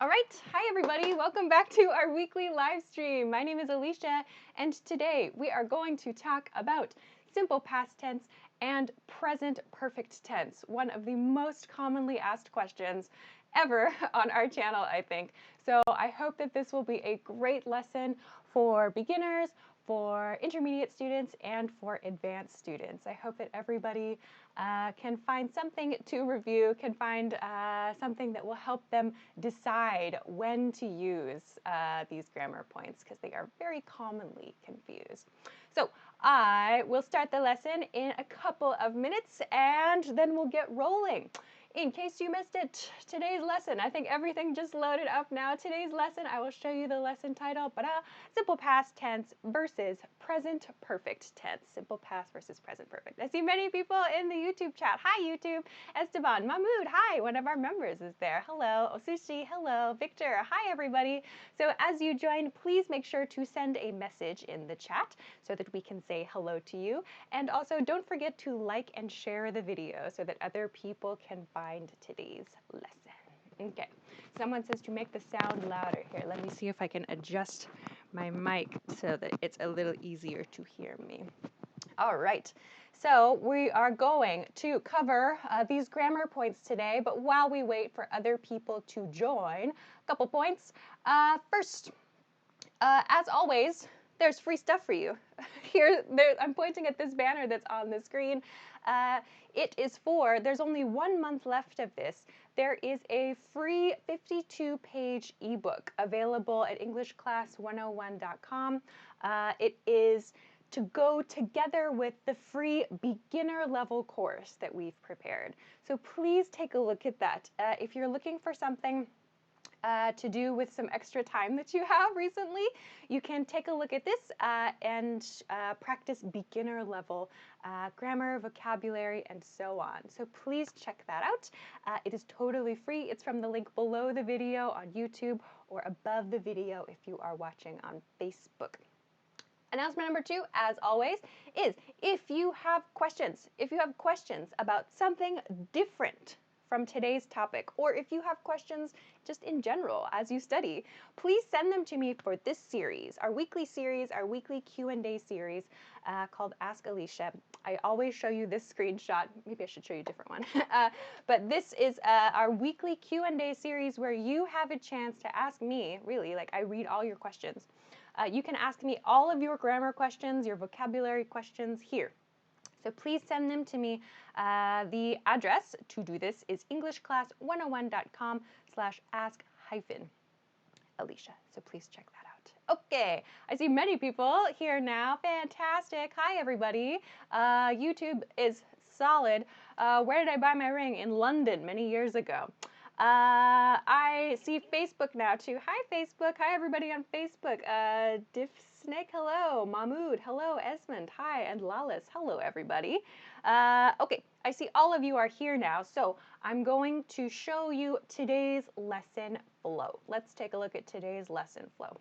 All right, hi everybody. Welcome back to our weekly live stream. My name is Alicia, and today we are going to talk about simple past tense and present perfect tense, one of the most commonly asked questions ever on our channel, I think. So I hope that this will be a great lesson for beginners, for intermediate students, and for advanced students. I hope that everybody can find something to review, can find something that will help them decide when to use these grammar points, because they are very commonly confused. So I will start the lesson in a couple of minutes, and then we'll get rolling. In case you missed it, today's lesson, I think everything just loaded up now. Today's lesson, I will show you the lesson title, simple past tense versus present perfect tense. Simple past versus present perfect. I see many people in the YouTube chat. Hi, YouTube. Esteban, Mahmoud, hi. One of our members is there. Hello. Osushi, hello. Victor, hi, everybody. So as you join, please make sure to send a message in the chat so that we can say hello to you. And also, don't forget to like and share the video so that other people can find today's lesson. Okay, someone says to make the sound louder. Here, let me see if I can adjust my mic so that it's a little easier to hear me. All right, so we are going to cover these grammar points today, but while we wait for other people to join, a couple points. First, as always, there's free stuff for you. I'm pointing at this banner that's on the screen. It is there's only 1 month left of this. There is a free 52-page ebook available at EnglishClass101.com. It is to go together with the free beginner level course that we've prepared. So please take a look at that. If you're looking for something to do with some extra time that you have recently, you can take a look at this and practice beginner level grammar, vocabulary, and so on. So please check that out. It is totally free. It's from the link below the video on YouTube or above the video if you are watching on Facebook. Announcement number 2, as always, is if you have questions about something different from today's topic, or if you have questions just in general as you study, please send them to me for this series, our weekly Q&A series called Ask Alicia. I always show you this screenshot. Maybe I should show you a different one. But this is our weekly Q&A series where you have a chance to ask me, really, like I read all your questions. You can ask me all of your grammar questions, your vocabulary questions here. So please send them to me. The address to do this is EnglishClass101.com/ask-Alicia. So please check that out. Okay, I see many people here now. Fantastic. Hi, everybody. YouTube is solid. Where did I buy my ring? In London many years ago. I see Facebook now too. Hi, Facebook. Hi, everybody on Facebook. Diff Snake, hello. Mahmoud, hello. Esmond, hi. And Lalis, hello, everybody. Okay, I see all of you are here now. So I'm going to show you today's lesson flow. Let's take a look at today's lesson flow.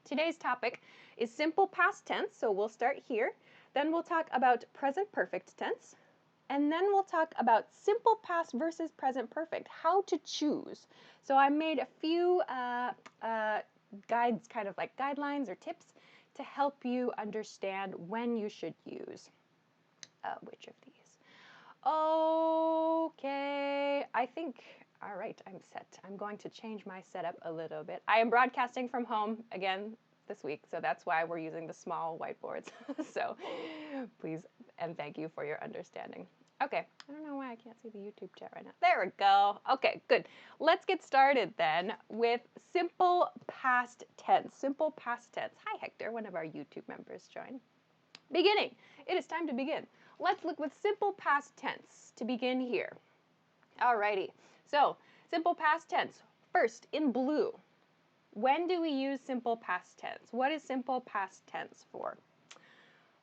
Today's topic is simple past tense. So we'll start here. Then we'll talk about present perfect tense. And then we'll talk about simple past versus present perfect, how to choose. So I made a few guides, kind of like guidelines or tips to help you understand when you should use which of these. Okay, I think, all right, I'm set. I'm going to change my setup a little bit. I am broadcasting from home again this week, so that's why we're using the small whiteboards. So please and thank you for your understanding. Okay, I don't know why I can't see the YouTube chat right now. There we go. Okay, good. Let's get started then with simple past tense. Simple past tense. Hi, Hector, one of our YouTube members joined. Beginning. It is time to begin. Let's look with simple past tense to begin here. Alrighty. So, simple past tense. First, in blue. When do we use simple past tense? What is simple past tense for?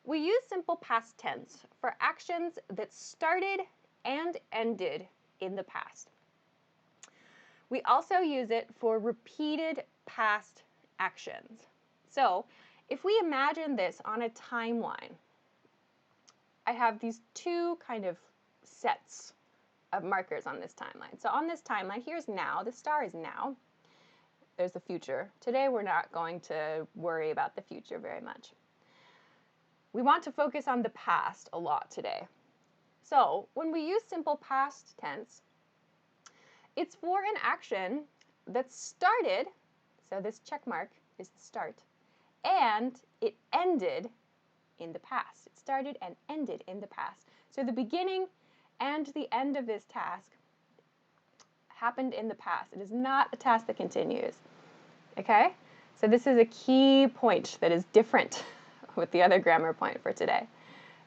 We use simple past tense for actions that started and ended in the past. We also use it for repeated past actions. So if we imagine this on a timeline, I have these two kind of sets of markers on this timeline. So on this timeline, here's now, the star is now. there's the future. Today we're not going to worry about the future very much. We want to focus on the past a lot today. So when we use simple past tense, it's for an action that started, so this check mark is the start, and it ended in the past. It started and ended in the past. So the beginning and the end of this task happened in the past. It is not a task that continues. Okay? So this is a key point that is different with the other grammar point for today.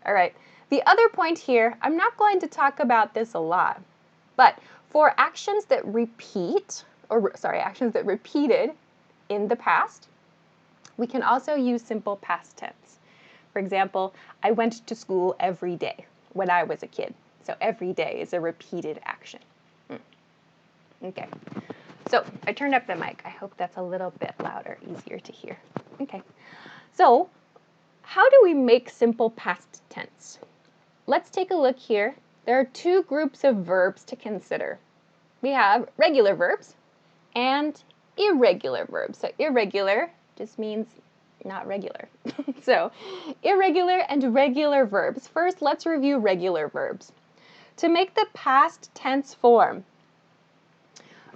All right. The other point here, I'm not going to talk about this a lot, but for actions that repeat, actions that repeated in the past, we can also use simple past tense. For example, I went to school every day when I was a kid. So every day is a repeated action. Okay. So I turned up the mic. I hope that's a little bit louder, easier to hear. Okay. So how do we make simple past tense? Let's take a look here. There are two groups of verbs to consider. We have regular verbs and irregular verbs. So irregular just means not regular. So irregular and regular verbs. First, let's review regular verbs. To make the past tense form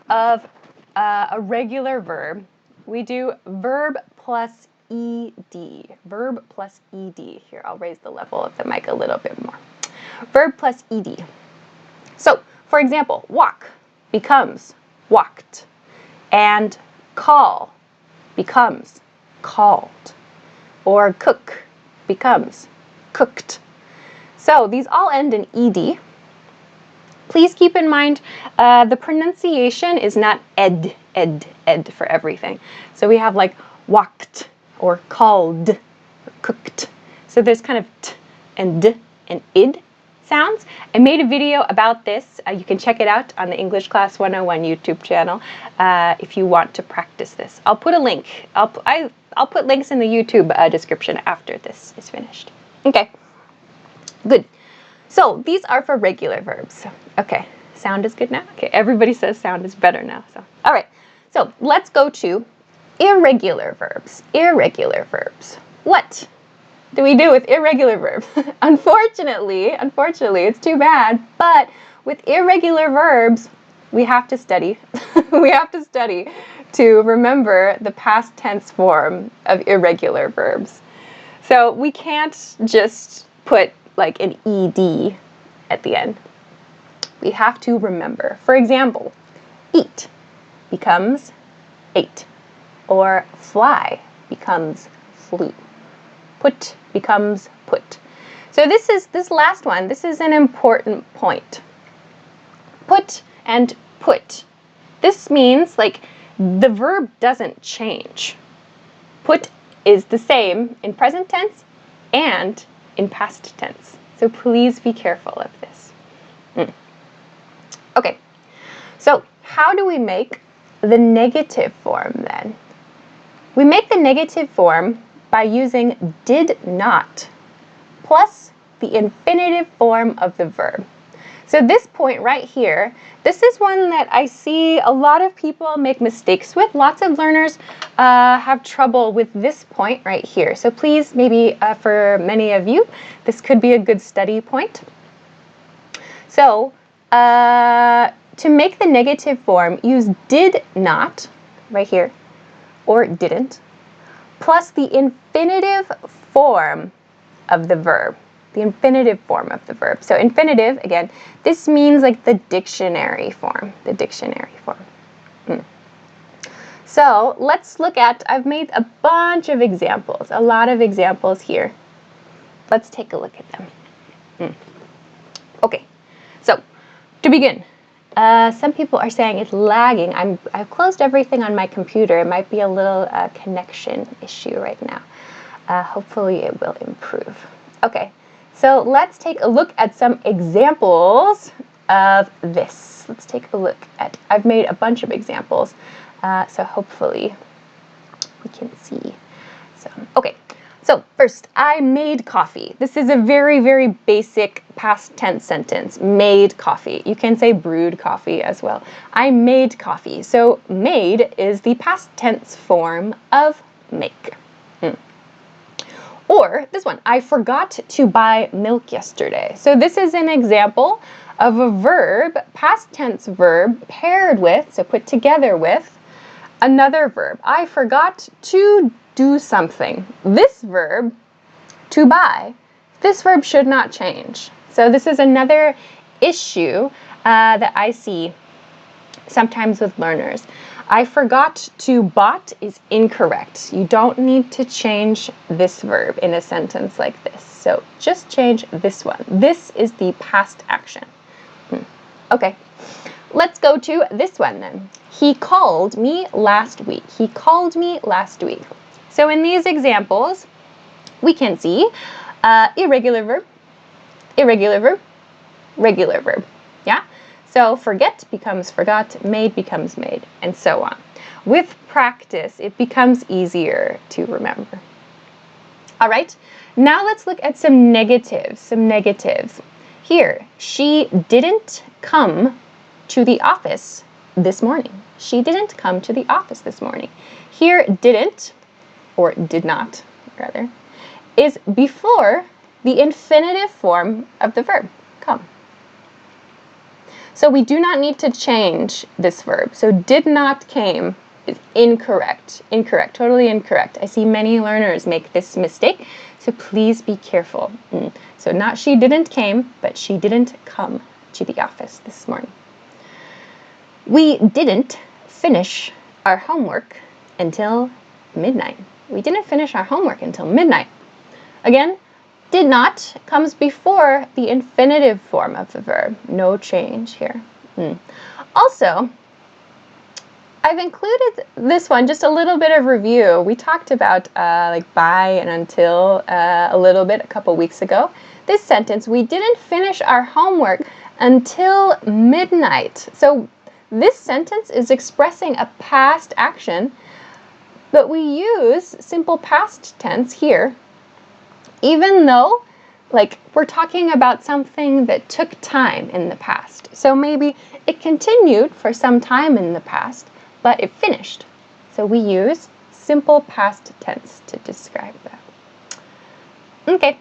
of a regular verb, we do verb plus ed. Verb plus ed. Here, I'll raise the level of the mic a little bit more. Verb plus ed. So, for example, walk becomes walked, and call becomes called, or cook becomes cooked. So these all end in ed. Please keep in mind the pronunciation is not ed for everything. So we have like walked or called or cooked. So there's kind of t and d and id sounds. I made a video about this. You can check it out on the English Class 101 YouTube channel if you want to practice this. I'll put a link. I'll put links in the YouTube description after this is finished. Okay, good. So these are for regular verbs. Okay, sound is good now? Okay, everybody says sound is better now. So, all right, so let's go to irregular verbs. Irregular verbs. What do we do with irregular verbs? Unfortunately, it's too bad, but with irregular verbs, we have to study. We have to study to remember the past tense form of irregular verbs. So we can't just put like an ed at the end. We have to remember. For example, eat becomes ate, or fly becomes flew. Put becomes put. So this last one, this is an important point. Put and put. This means like the verb doesn't change. Put is the same in present tense and in past tense. So please be careful of this. Okay, so how do we make the negative form then? We make the negative form by using did not plus the infinitive form of the verb. So this point right here, this is one that I see a lot of people make mistakes with. Lots of learners have trouble with this point right here. So please, maybe for many of you, this could be a good study point. So to make the negative form, use did not right here, or didn't, plus the infinitive form of the verb. The infinitive form of the verb. So infinitive, again, this means like the dictionary form. The dictionary form. So let's look at, I've made a bunch of examples, a lot of examples here. Let's take a look at them. Okay, so to begin, some people are saying it's lagging. I've closed everything on my computer. It might be a little connection issue right now. Hopefully it will improve. Okay. So let's take a look at some examples of this. Let's take a look at, I've made a bunch of examples, so hopefully we can see some. Okay, So first, I made coffee. This is a very, very basic past tense sentence. Made coffee. You can say brewed coffee as well. I made coffee. So made is the past tense form of make. Or this one, I forgot to buy milk yesterday. So this is an example of a verb, past tense verb, paired with, so put together with, another verb. I forgot to do something. This verb, to buy, this verb should not change. So this is another issue that I see sometimes with learners. I forgot to bought is incorrect. You don't need to change this verb in a sentence like this. So just change this one. This is the past action. Okay, let's go to this one then. He called me last week. He called me last week. So in these examples, we can see irregular verb, irregular verb, regular verb. Yeah? So forget becomes forgot, made becomes made, and so on. With practice, it becomes easier to remember. All right, now let's look at some negatives, Here, she didn't come to the office this morning. She didn't come to the office this morning. Here, didn't, or did not, rather, is before the infinitive form of the verb, come. So we do not need to change this verb. So did not came is incorrect, totally incorrect. I see many learners make this mistake, so please be careful. So not she didn't came, but she didn't come to the office this morning. We didn't finish our homework until midnight. We didn't finish our homework until midnight. Again, did not comes before the infinitive form of the verb. No change here. Also, I've included this one, just a little bit of review. We talked about like by and until a little bit a couple weeks ago. This sentence, we didn't finish our homework until midnight. So this sentence is expressing a past action, but we use simple past tense here, even though like we're talking about something that took time in the past. So maybe it continued for some time in the past, but it finished. So we use simple past tense to describe that. Okay,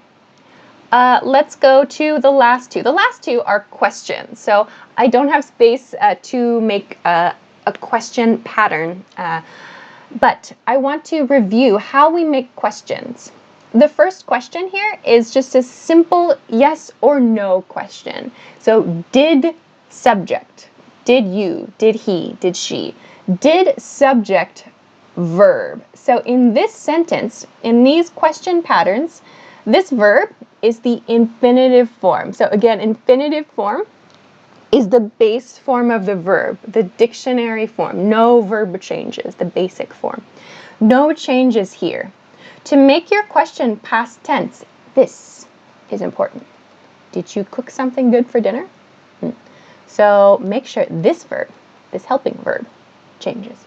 let's go to the last two. The last two are questions. So I don't have space to make a question pattern, but I want to review how we make questions. The first question here is just a simple yes or no question. So did subject, did you, did he, did she, did subject verb. So in this sentence, in these question patterns, this verb is the infinitive form. So again, infinitive form is the base form of the verb, the dictionary form. No verb changes, the basic form. No changes here. To make your question past tense, this is important. Did you cook something good for dinner? So make sure this verb, this helping verb, changes.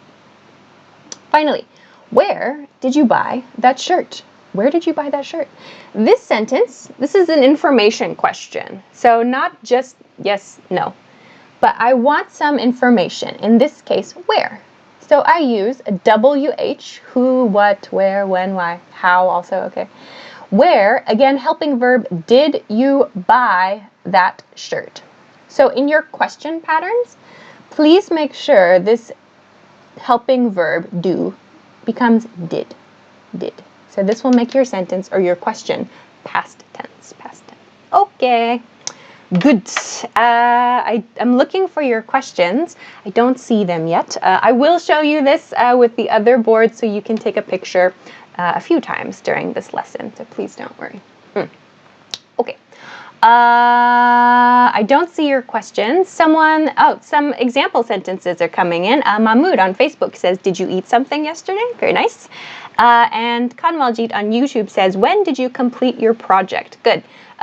Finally, where did you buy that shirt? Where did you buy that shirt? This sentence, this is an information question. So not just yes, no, but I want some information. In this case, where? So I use a WH, who, what, where, when, why, how also, okay. Where, again, helping verb, did you buy that shirt? So in your question patterns, please make sure this helping verb, do, becomes did. So this will make your sentence or your question past tense. Okay. Good. I'm looking for your questions. I don't see them yet. I will show you this with the other board so you can take a picture a few times during this lesson, so please don't worry. Okay. I don't see your questions. Some example sentences are coming in. Mahmoud on Facebook says, did you eat something yesterday? Very nice. And Kanwaljit on YouTube says, when did you complete your project? Good.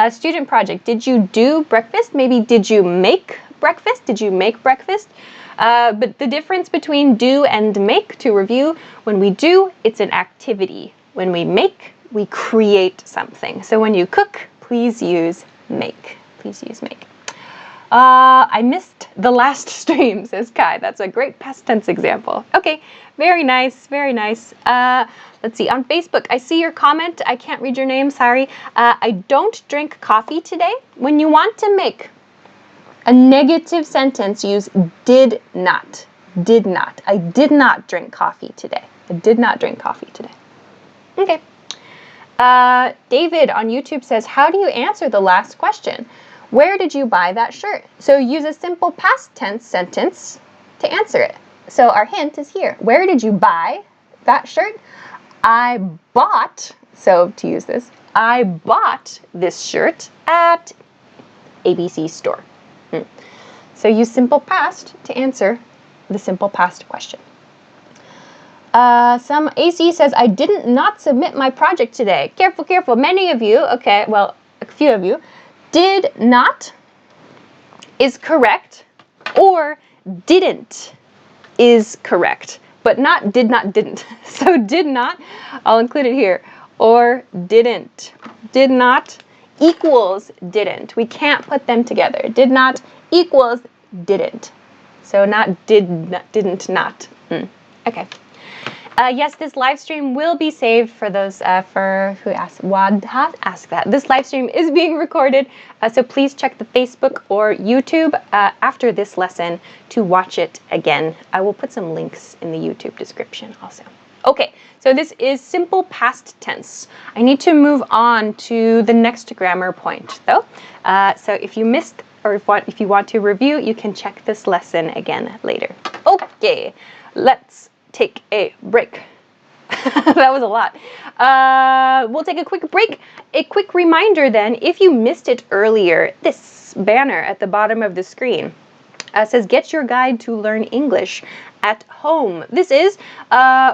Student project, did you do breakfast? Maybe did you make breakfast? But the difference between do and make, to review, when we do, it's an activity. When we make, we create something. So when you cook, please use make. Please use make. I missed the last stream, says Kai. That's a great past tense example. Okay, very nice, very nice. Let's see, on Facebook, I see your comment. I can't read your name, sorry. I don't drink coffee today. When you want to make a negative sentence, use did not. Did not. I did not drink coffee today. I did not drink coffee today. Okay. David on YouTube says, how do you answer the last question? Where did you buy that shirt? So use a simple past tense sentence to answer it. So our hint is here. Where did you buy that shirt? I bought, so to use this, I bought this shirt at ABC store. So use simple past to answer the simple past question. Some AC says, I did not submit my project today. Careful, careful. Many of you, okay, well, a few of you, did not is correct, or didn't is correct, but not did not didn't. So did not, I'll include it here, or didn't. Did not equals didn't. We can't put them together. Did not equals didn't. So not did not, didn't not. Okay. Yes, this live stream will be saved for those for who asked that. This live stream is being recorded, so please check the Facebook or YouTube after this lesson to watch it again. I will put some links in the YouTube description also. Okay, so this is simple past tense. I need to move on to the next grammar point, though. So if you missed or if you want to review, you can check this lesson again later. Okay, let's take a break. That was a lot. We'll take a quick break. A quick reminder then, if you missed it earlier, this banner at the bottom of the screen says, get your guide to learn English at home. This is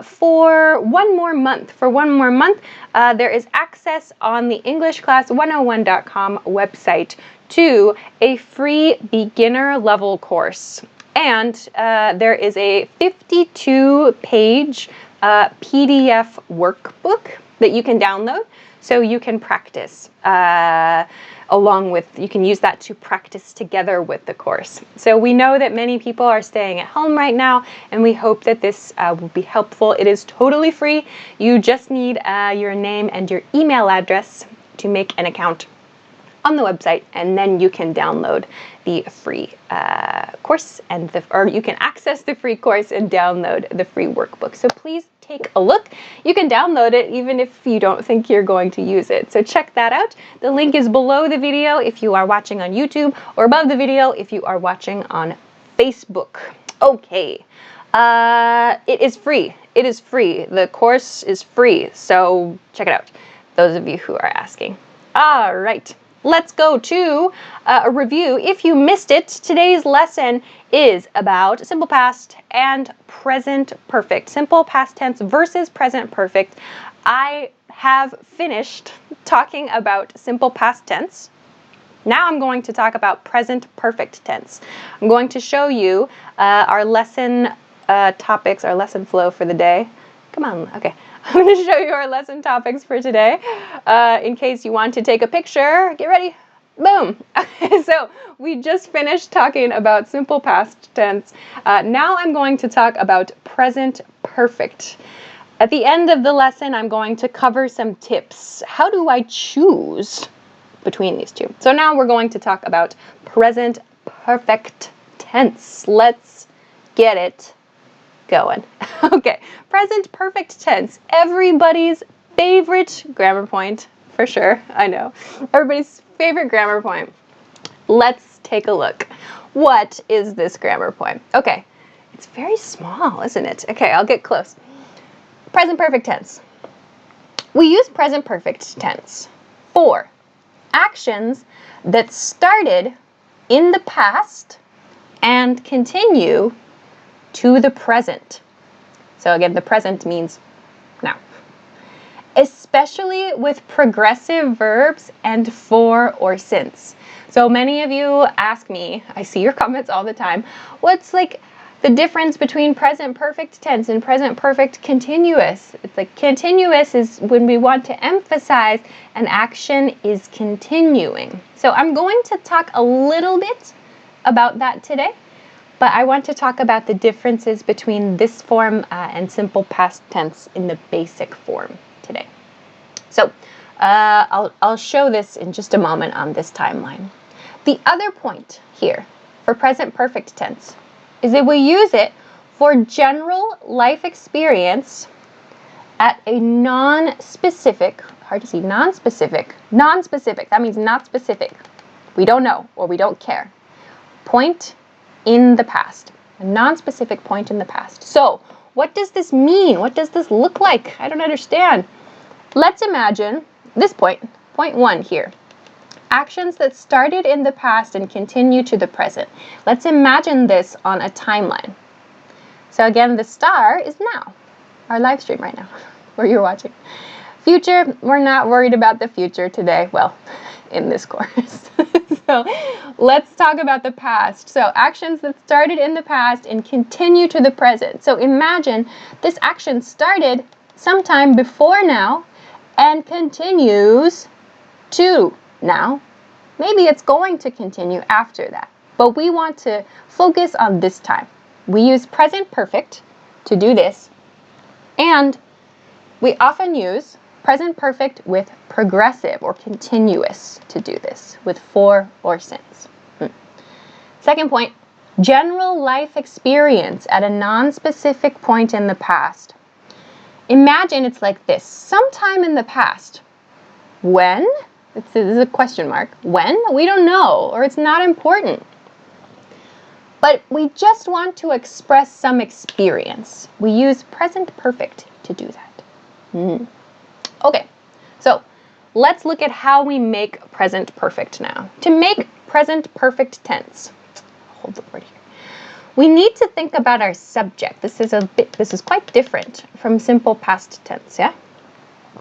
for one more month. For one more month, there is access on the EnglishClass101.com website to a free beginner level course. And there is a 52-page PDF workbook that you can download so you can practice along with, you can use that to practice together with the course. So we know that many people are staying at home right now, and we hope that this will be helpful. It is totally free. You just need your name and your email address to make an account on the website, and then you can download the free course or you can access the free course and download the free workbook. So please take a look. You can download it even if you don't think you're going to use it. So check that out. The link is below the video if you are watching on YouTube, or above the video if you are watching on Facebook. Okay, it is free. It is free. The course is free, so check it out, those of you who are asking. All right. Let's go to a review. If you missed it, today's lesson is about simple past and present perfect. Simple past tense versus present perfect. I have finished talking about simple past tense. Now I'm going to talk about present perfect tense. I'm going to show you our lesson topics, our lesson flow for the day. Come on, okay. I'm going to show you our lesson topics for today. In case you want to take a picture, get ready. Boom. So we just finished talking about simple past tense. Now I'm going to talk about present perfect. At the end of the lesson, I'm going to cover some tips. How do I choose between these two? So now we're going to talk about present perfect tense. Let's get it going. Okay, present perfect tense. Everybody's favorite grammar point, for sure, I know. Everybody's favorite grammar point. Let's take a look. What is this grammar point? Okay, it's very small, isn't it? Okay, I'll get close. Present perfect tense. We use present perfect tense for actions that started in the past and continue to the present. So again, the present means now. Especially with progressive verbs and for or since. So many of you ask me, I see your comments all the time, what's like The difference between present perfect tense and present perfect continuous. It's like continuous is when we want to emphasize an action is continuing. So I'm going to talk a little bit about that today, but I want to talk about the differences between this form and simple past tense in the basic form today. So I'll show this in just a moment on this timeline. The other point here for present perfect tense is that we use it for general life experience at a non-specific, hard to see, non-specific, that means not specific, we don't know or we don't care, point in the past, a non-specific point in the past. So what does this mean? What does this look like? I don't understand. Let's imagine this point 1 here. Actions that started in the past and continue to the present. Let's imagine this on a timeline. So again, the star is now, our live stream right now, where you're watching. Future, we're not worried about the future today. Well, in this course. So let's talk about the past. So actions that started in the past and continue to the present. So imagine this action started sometime before now and continues to now. Maybe it's going to continue after that, but we want to focus on this time. We use present perfect to do this, and we often use present perfect with progressive or continuous to do this, with for or since. Second point, general life experience at a non-specific point in the past. Imagine it's like this, sometime in the past. When? This is a question mark. When? We don't know, or it's not important. But we just want to express some experience. We use present perfect to do that. Okay, so let's look at how we make present perfect now. To make present perfect tense, hold the word here. We need to think about our subject. This is quite different from simple past tense, yeah?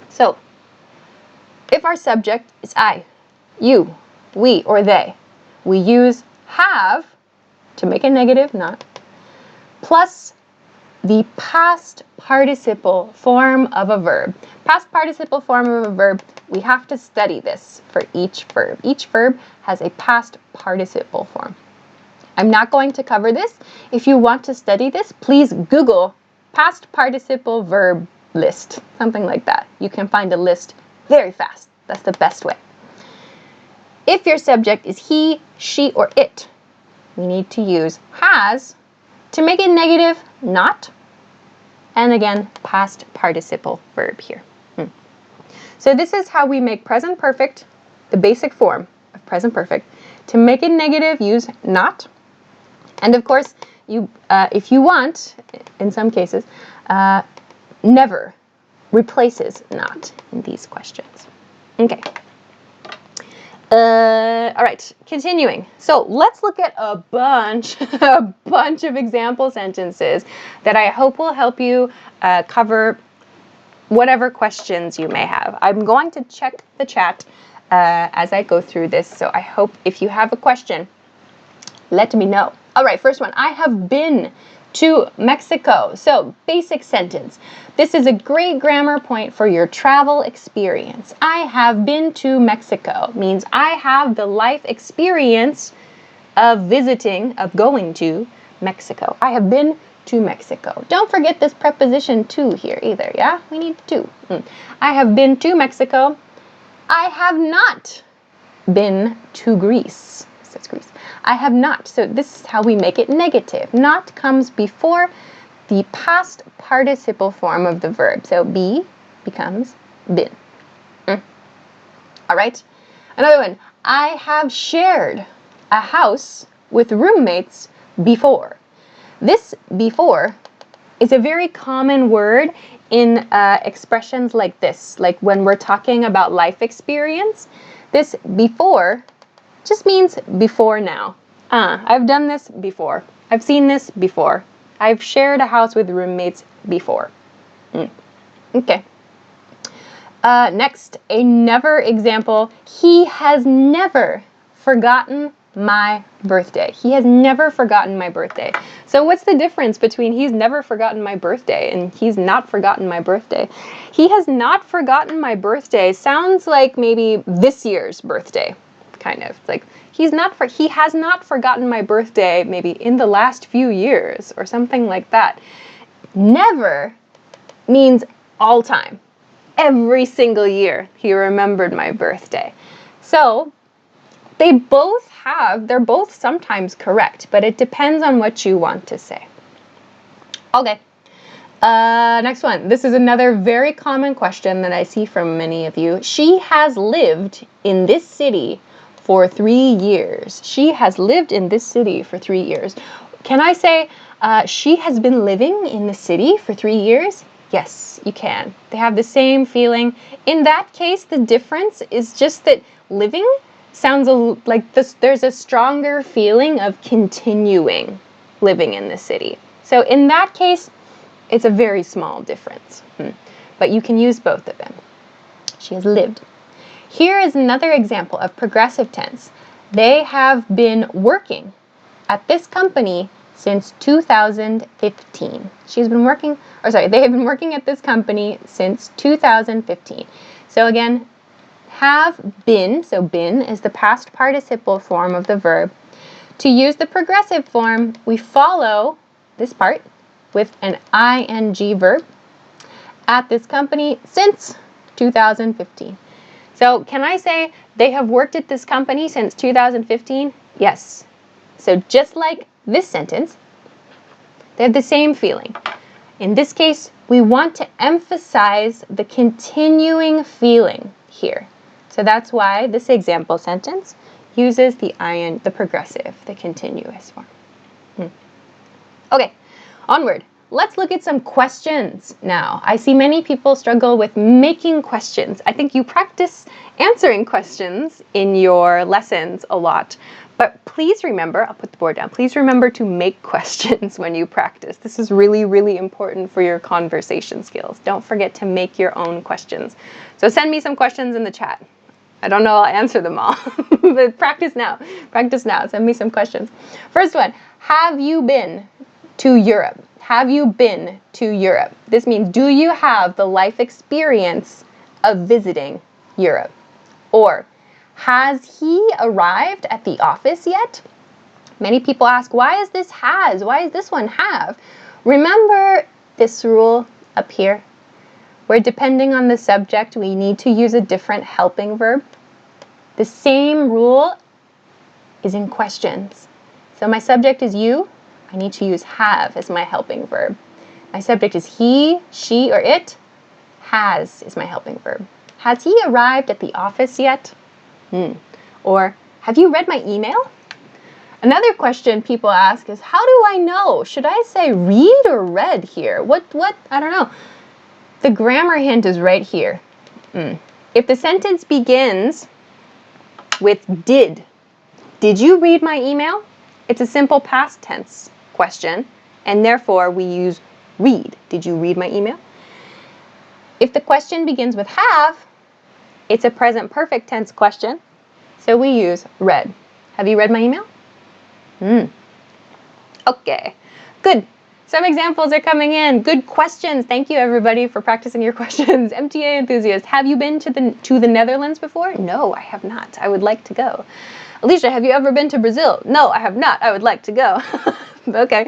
So, if our subject is I, you, we, or they, we use have to make a negative not, plus the past participle form of a verb. Past participle form of a verb, we have to study this for each verb. Each verb has a past participle form. I'm not going to cover this. If you want to study this, please Google past participle verb list, something like that. You can find a list very fast. That's the best way. If your subject is he, she, or it, we need to use has to make it negative not, and again, past participle verb here. So this is how we make present perfect, the basic form of present perfect. To make it negative, use not. And of course, if you want, in some cases, never replaces not in these questions. Okay. All right, continuing. So let's look at a bunch of example sentences that I hope will help you cover whatever questions you may have. I'm going to check the chat as I go through this, so I hope if you have a question, let me know. All right, first one. I have been to Mexico. So, basic sentence. This is a great grammar point for your travel experience. I have been to Mexico means I have the life experience of visiting, of going to Mexico. I have been to Mexico. Don't forget this preposition to here either, yeah? We need to. I have been to Mexico. I have not been to Greece. That's Greece. I have not. So this is how we make it negative. Not comes before the past participle form of the verb. So be becomes been. All right. Another one. I have shared a house with roommates before. This before is a very common word in expressions like this, like when we're talking about life experience. This before just means before now. I've done this before. I've seen this before. I've shared a house with roommates before. Okay. Next, a never example. He has never forgotten my birthday. He has never forgotten my birthday. So what's the difference between he's never forgotten my birthday and he's not forgotten my birthday? He has not forgotten my birthday sounds like maybe this year's birthday, kind of. It's like he has not forgotten my birthday maybe in the last few years or something like that. Never means all time. Every single year he remembered my birthday. So they're both sometimes correct, but it depends on what you want to say. Okay, next one. This is another very common question that I see from many of you. She has lived in this city for 3 years. She has lived in this city for 3 years. Can I say she has been living in the city for 3 years? Yes, you can. They have the same feeling. In that case, the difference is just that living sounds like this, there's a stronger feeling of continuing living in the city. So in that case, it's a very small difference. But you can use both of them. She has lived. Here is another example of progressive tense. They have been working at this company since 2015. They have been working at this company since 2015. So again, have been, so been is the past participle form of the verb. To use the progressive form, we follow this part with an ing verb at this company since 2015. So can I say they have worked at this company since 2015? Yes. So just like this sentence, they have the same feeling. In this case, we want to emphasize the continuing feeling here. So that's why this example sentence uses the progressive, the continuous form. Okay, onward. Let's look at some questions now. I see many people struggle with making questions. I think you practice answering questions in your lessons a lot. But please remember, I'll put the board down, please remember to make questions when you practice. This is really, really important for your conversation skills. Don't forget to make your own questions. So send me some questions in the chat. I don't know I'll answer them all, but practice now. Practice now. Send me some questions. First one, have you been to Europe? Have you been to Europe? This means, do you have the life experience of visiting Europe? Or, has he arrived at the office yet? Many people ask, why is this has? Why is this one have? Remember this rule up here, where depending on the subject, we need to use a different helping verb? The same rule is in questions. So my subject is you. I need to use have as my helping verb. My subject is he, she, or it. Has is my helping verb. Has he arrived at the office yet? Or, have you read my email? Another question people ask is, how do I know? Should I say read or read here? What? I don't know. The grammar hint is right here. If the sentence begins with did you read my email? It's a simple past tense question, and therefore we use read. Did you read my email? If the question begins with have, it's a present perfect tense question, so we use read. Have you read my email? Okay, good. Some examples are coming in. Good questions. Thank you, everybody, for practicing your questions. MTA enthusiast, have you been to the Netherlands before? No, I have not. I would like to go. Alicia, have you ever been to Brazil? No, I have not. I would like to go. Okay,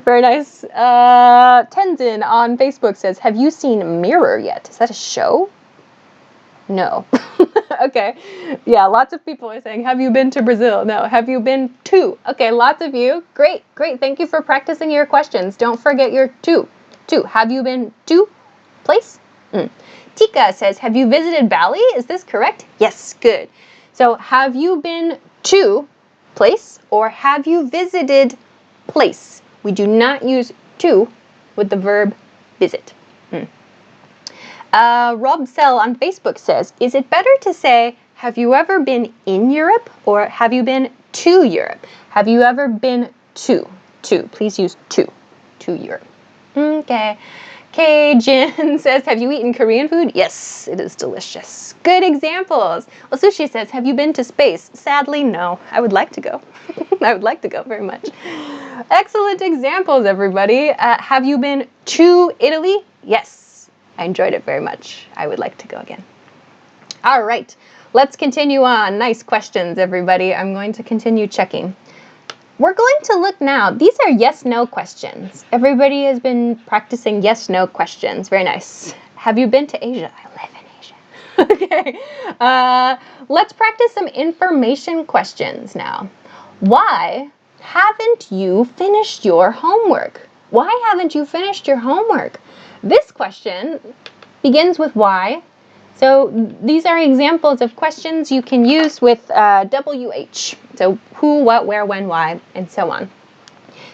very nice. Tenzin on Facebook says, have you seen Mirror yet? Is that a show? No. Okay. Yeah, lots of people are saying, have you been to Brazil? No. Have you been to? Okay, lots of you. Great, great. Thank you for practicing your questions. Don't forget your to. Have you been to place? Tika says, have you visited Bali? Is this correct? Yes, good. So have you been to place or have you visited place? We do not use to with the verb visit. Rob Sell on Facebook says, is it better to say, have you ever been in Europe or have you been to Europe? Have you ever been to? Please use to Europe. Okay. Okay, Jin says, have you eaten Korean food? Yes, it is delicious. Good examples. Well, Sushi says, have you been to space? Sadly, no. I would like to go. I would like to go very much. Excellent examples, everybody. Have you been to Italy? Yes, I enjoyed it very much. I would like to go again. All right, let's continue on. Nice questions, everybody. I'm going to continue checking. We're going to look now. These are yes-no questions. Everybody has been practicing yes-no questions. Very nice. Have you been to Asia? I live in Asia. Okay. Let's practice some information questions now. Why haven't you finished your homework? Why haven't you finished your homework? This question begins with why. So these are examples of questions you can use with WH. So who, what, where, when, why, and so on.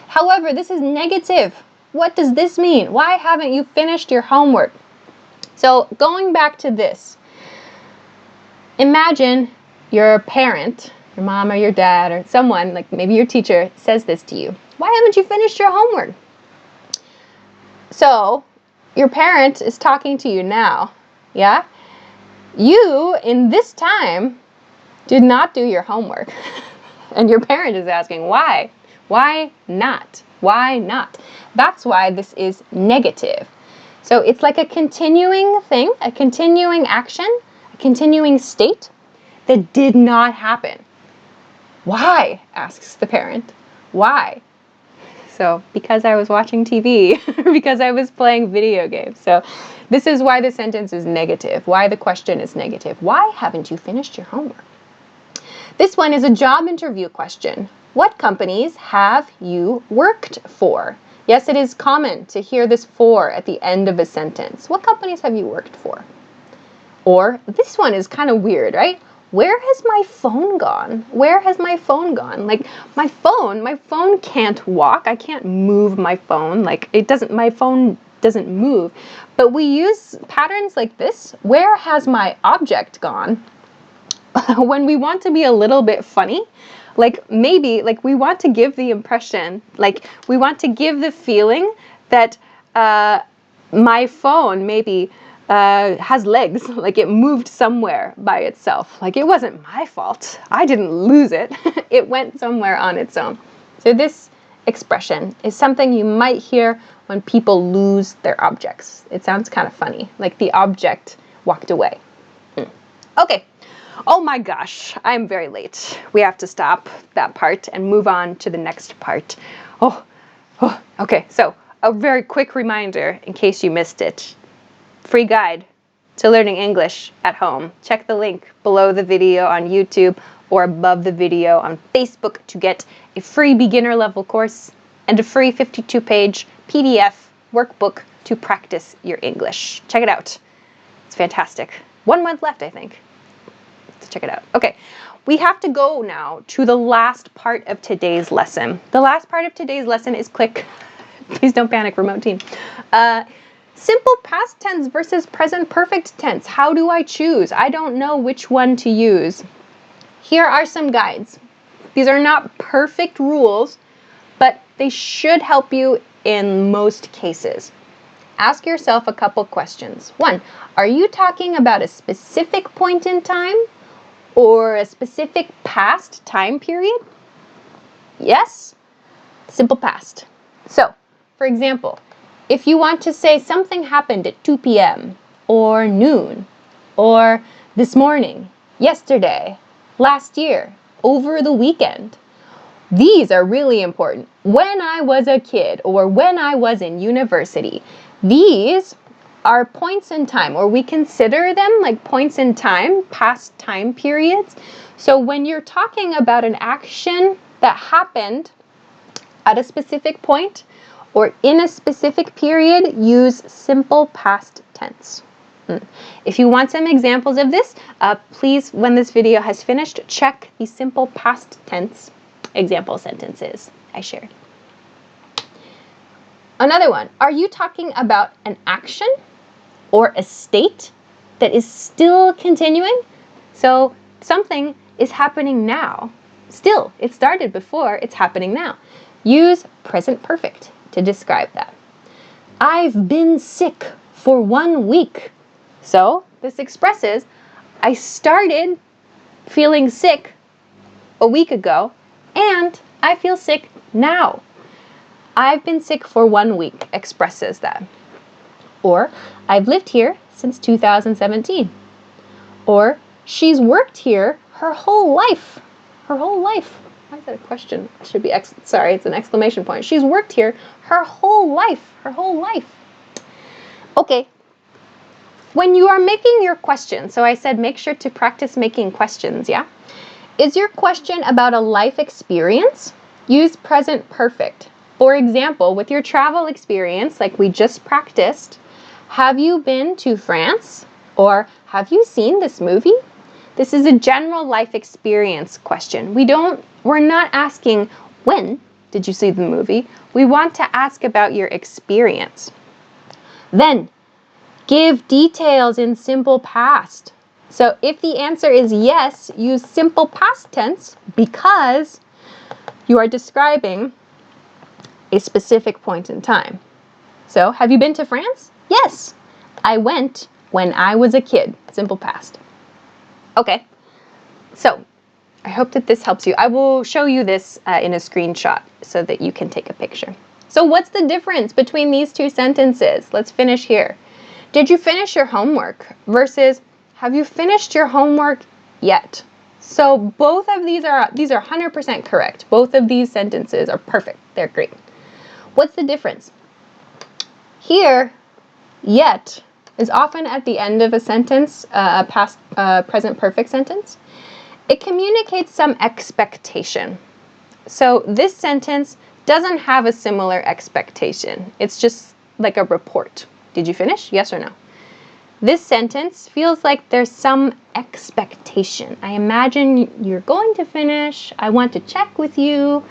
However, this is negative. What does this mean? Why haven't you finished your homework? So going back to this, imagine your parent, your mom or your dad or someone, like maybe your teacher, says this to you. Why haven't you finished your homework? So your parent is talking to you now, yeah? You, in this time, did not do your homework. And your parent is asking, why? Why not? Why not? That's why this is negative. So it's like a continuing thing, a continuing action, a continuing state that did not happen. Why? Asks the parent. Why? So because I was watching TV, because I was playing video games. So this is why the sentence is negative, why the question is negative. Why haven't you finished your homework? This one is a job interview question. What companies have you worked for? Yes, it is common to hear this for at the end of a sentence. What companies have you worked for? Or this one is kind of weird, right? Where has my phone gone? Where has my phone gone? Like my phone can't walk. I can't move my phone. Like my phone doesn't move. But we use patterns like this. Where has my object gone? When we want to be a little bit funny, like maybe like we want to give the impression, like we want to give the feeling that my phone maybe has legs, like it moved somewhere by itself. Like it wasn't my fault. I didn't lose it. It went somewhere on its own. So this expression is something you might hear when people lose their objects. It sounds kind of funny, like the object walked away. Okay. Oh my gosh, I'm very late. We have to stop that part and move on to the next part. Okay, so a very quick reminder in case you missed it. Free guide to learning English at home. Check the link below the video on YouTube or above the video on Facebook to get a free beginner level course and a free 52-page PDF workbook to practice your English. Check it out. It's fantastic. 1 month left, I think. Let's check it out. Okay, we have to go now to the last part of today's lesson. The last part of today's lesson is quick. Please don't panic, remote team. Simple past tense versus present perfect tense. How do I choose? I don't know which one to use. Here are some guides. These are not perfect rules, but they should help you in most cases. Ask yourself a couple questions. 1, are you talking about a specific point in time or a specific past time period? Yes? Simple past. So, for example, if you want to say something happened at 2 p.m. or noon or this morning, yesterday, last year, over the weekend, these are really important. When I was a kid or when I was in university, these are points in time, or we consider them like points in time, past time periods. So when you're talking about an action that happened at a specific point or in a specific period, use simple past tense. If you want some examples of this, please, when this video has finished, check the simple past tense example sentences I shared. Another one, are you talking about an action or a state that is still continuing? So something is happening now. Still, it started before, it's happening now. Use present perfect to describe that. I've been sick for 1 week. So this expresses I started feeling sick a week ago and I feel sick now. I've been sick for 1 week expresses that. Or I've lived here since 2017. Or she's worked here her whole life. Her whole life. Why is that a question? It should be, sorry, it's an exclamation point. She's worked here her whole life. Her whole life. Okay. When you are making your question, so I said make sure to practice making questions, yeah? Is your question about a life experience? Use present perfect. For example, with your travel experience, like we just practiced, have you been to France? Or have you seen this movie? This is a general life experience question. We're not asking when did you see the movie? We want to ask about your experience. Then, give details in simple past. So if the answer is yes, use simple past tense because you are describing a specific point in time. So, have you been to France? Yes, I went when I was a kid. Simple past. Okay, so I hope that this helps you. I will show you this in a screenshot so that you can take a picture. So what's the difference between these two sentences? Let's finish here. Did you finish your homework versus have you finished your homework yet? So both of these are 100% correct. Both of these sentences are perfect. They're great. What's the difference? Here, yet is often at the end of a sentence, a past present perfect sentence. It communicates some expectation. So this sentence doesn't have a similar expectation. It's just like a report. Did you finish? Yes or no? This sentence feels like there's some expectation. I imagine you're going to finish. I want to check with you.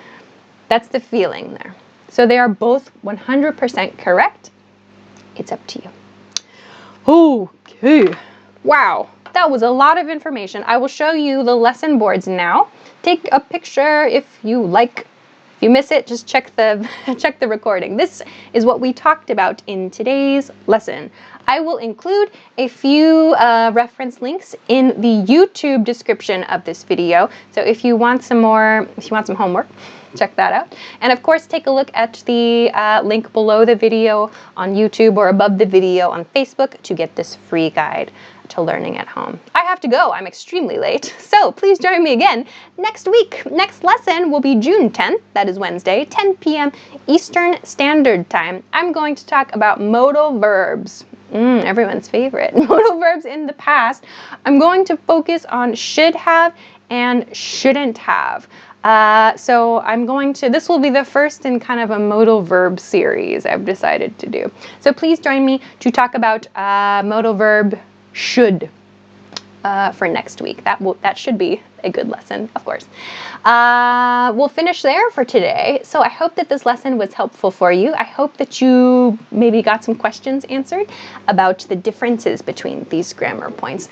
That's the feeling there. So they are both 100% correct. It's up to you. Okay. Wow. That was a lot of information. I will show you the lesson boards now. Take a picture if you like. If you miss it, just check the recording. This is what we talked about in today's lesson. I will include a few reference links in the YouTube description of this video. So if you want some homework, check that out. And of course, take a look at the link below the video on YouTube or above the video on Facebook to get this free guide to learning at home. I have to go. I'm extremely late. So please join me again next week. Next lesson will be June 10th. That is Wednesday, 10 p.m. Eastern Standard Time. I'm going to talk about modal verbs. Everyone's favorite. Modal verbs in the past. I'm going to focus on should have and shouldn't have. So this will be the first in kind of a modal verb series I've decided to do. So please join me to talk about modal verb should for next week. That should be a good lesson, of course. We'll finish there for today. So I hope that this lesson was helpful for you. I hope that you maybe got some questions answered about the differences between these grammar points.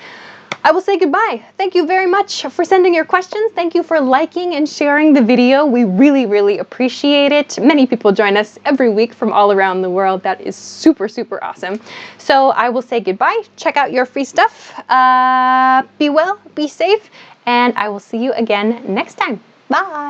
I will say goodbye. Thank you very much for sending your questions. Thank you for liking and sharing the video. We really, really appreciate it. Many people join us every week from all around the world. That is super, super awesome. So I will say goodbye. Check out your free stuff. Be well, be safe, and I will see you again next time. Bye.